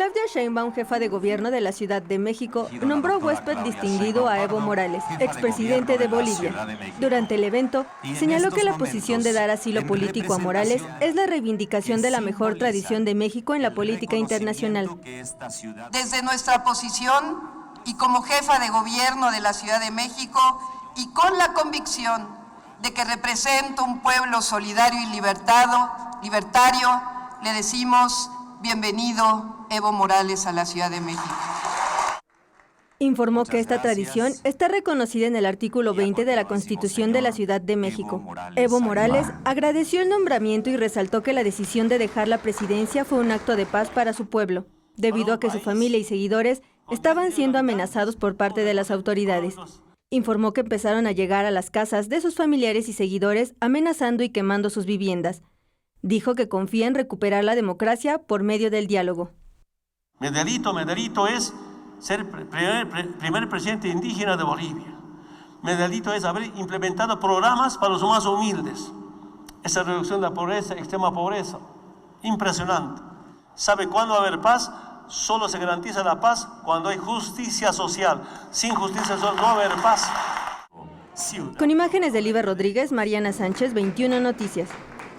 Claudia Sheinbaum, jefa de gobierno de la Ciudad de México, nombró huésped distinguido a Evo Morales, expresidente de Bolivia. Durante el evento, señaló que la posición de dar asilo político a Morales es la reivindicación de la mejor tradición de México en la política internacional. Desde nuestra posición y como jefa de gobierno de la Ciudad de México y con la convicción de que represento un pueblo solidario y libertario, le decimos bienvenido Evo Morales a la Ciudad de México. Informó que esta tradición está reconocida en el artículo 20 de la Constitución de la Ciudad de México. Evo Morales agradeció el nombramiento y resaltó que la decisión de dejar la presidencia fue un acto de paz para su pueblo, debido a que su familia y seguidores estaban siendo amenazados por parte de las autoridades. Informó que empezaron a llegar a las casas de sus familiares y seguidores amenazando y quemando sus viviendas. Dijo que confía en recuperar la democracia por medio del diálogo. Mi delito es ser primer presidente indígena de Bolivia. Mi delito es haber implementado programas para los más humildes. Esa reducción de la pobreza, extrema pobreza, impresionante. ¿Sabe cuándo va a haber paz? Solo se garantiza la paz cuando hay justicia social. Sin justicia social no va a haber paz. Con imágenes de Liber Rodríguez, Mariana Sánchez, 21 Noticias.